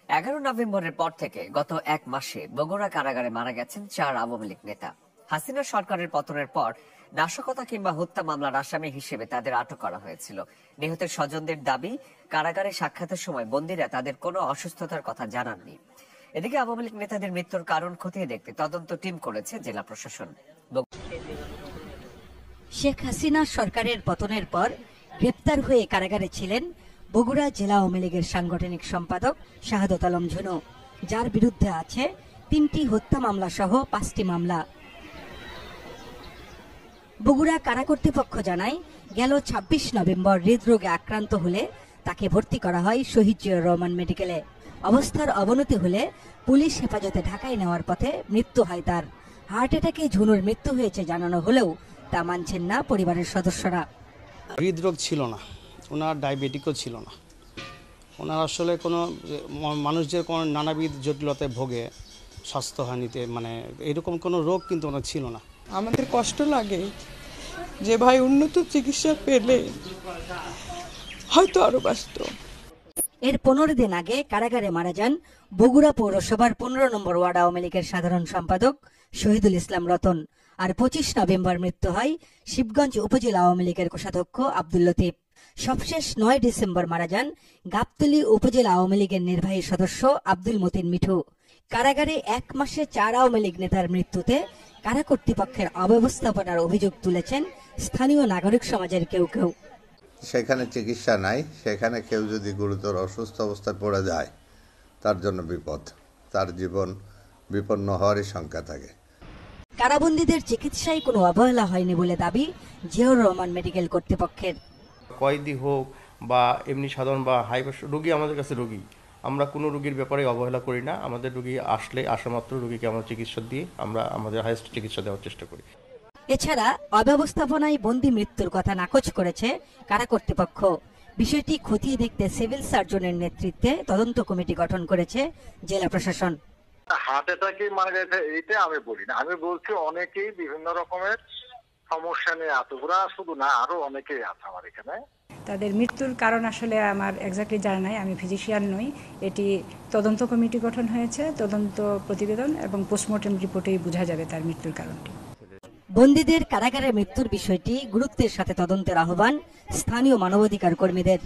11 নভেম্বরের পর থেকে গত এক মাসে বগুড়া কারাগারে মারা গেছেন 4 আওয়ামী লীগ নেতা। হাসিনা সরকারের পতনের পর নাশকতা কিংবা হত্যা মামলার আসামি হিসেবে তাদের আটক করা হয়েছিল। নিহতের স্বজনদের দাবি, কারাগারে সাক্ষাতের সময় বন্দীরা তাদের কোনো অসুস্থতার কথা জানাননি। এদিকে আওয়ামী লীগ নেতাদের মৃত্যুর কারণ খতিয়ে দেখতে তদন্ত টিম করেছে জেলা প্রশাসন। শেখ হাসিনা সরকারের পতনের পর গ্রেপ্তার হয়ে কারাগারে ছিলেন বগুড়া জেলা আওয়ামী লীগের সাংগঠনিক সম্পাদক শাহাদত আলম ঝুনু, যার বিরুদ্ধে আছে 3টি হত্যা মামলা সহ 5টি মামলা। বগুড়া কারা কর্তৃপক্ষ জানায়, গেল 26 নভেম্বর হৃদরোগে আক্রান্ত হলে তাকে ভর্তি করা হয় শহীদ জিয়াউর রহমান মেডিকেলে। অবস্থার অবনতি হলে পুলিশ হেফাজতে ঢাকায় নেওয়ার পথে মৃত্যু হয় তার। হার্ট অ্যাটাকে ঝুনুর মৃত্যু হয়েছে জানানো হলেও তা মানছেন না পরিবারের সদস্যরা। হৃদরোগ ছিল না, ওনার ডায়াবেটিকও ছিল না। ওনার আসলে কোনো মানুষ যে কোনো নানাবিধ জটিলতায় ভোগে, স্বাস্থ্যহানিতে, মানে এরকম কোনো রোগ কিন্তু ওনার ছিল না। আমাদের কষ্ট লাগে যে ভাই উন্নত চিকিৎসা পেলে হয়তো আরো বাঁচত। এর 15 দিন আগে কারাগারে মারা যান বগুড়া পৌরসভার 15 নম্বর ওয়ার্ড আওয়ামী লীগের সাধারণ সম্পাদক শহীদুল ইসলাম রতন। আর 25 নভেম্বর মৃত্যু হয় শিবগঞ্জ উপজেলা আওয়ামী লীগের কোষাধ্যক্ষ আব্দুল লতিফ। সবশেষ 9 ডিসেম্বর মারা যান গাবতলী উপজেলা আওয়ামী লীগের নির্বাহী সদস্য আব্দুল মতিন মিঠু। কারাগারে এক মাসে 4 আওয়ামী লীগ নেতার মৃত্যুতে কারা কর্তৃপক্ষের অব্যবস্থাপনার অভিযোগ তুলেছেন স্থানীয় নাগরিক সমাজের কেউ কেউ। সেখানে চিকিৎসা নাই, সেখানে কেউ যদি গুরুতর অসুস্থ অবস্থায় পড়ে যায় তার জন্য বিপদ, তার জীবন বিপন্ন হওয়ারই শঙ্কা থাকে। কারাবন্দীদের চিকিৎসায় কোনো অবহেলা হয়নি বলে দাবি জিয়াউর রহমান মেডিকেল কর্তৃপক্ষের। কয়েদি হোক বা এমনি সাধারণ বা হাই প্রেশার রোগী আমাদের কাছে রোগী, আমরা কোনো রোগীর ব্যাপারে অবহেলা করি না। আমাদের রোগী আসা মাত্র রোগীকে আমরা চিকিৎসা দিয়ে আমরা আমাদের হাইয়েস্ট চিকিৎসা দেওয়ার চেষ্টা করি। এছাড়া অব্যবস্থাপনায় বন্দী মৃত্যুর কথা নাকচ করেছে কারা কর্তৃপক্ষ। বিষয়টি খতিয়ে দেখতে সিভিল সার্জনের নেতৃত্বে তদন্ত কমিটি গঠন করেছে জেলা প্রশাসন। হার্ট অ্যাটাকে মারা গেছে এইটা আমি বলি না, আমি বলছি অনেকেই বিভিন্ন রকমের সমস্যা নিয়ে আছে। ওরা শুধু না, আরো অনেকেই আছে আমার এখানে। তাদের মৃত্যুর কারণ আসলে আমার এক্স্যাক্টলি জানা নাই, আমি ফিজিশিয়ান নই। এটি তদন্ত কমিটি গঠন হয়েছে, তদন্ত প্রতিবেদন এবং পোস্টমর্টেম রিপোর্টেই বোঝা যাবে তার মৃত্যুর কারণটি। বন্দীদের কারাগারে মৃত্যুর বিষয়টি গুরুত্বের সাথে তদন্তের আহ্বান স্থানীয় মানবাধিকার কর্মীদের।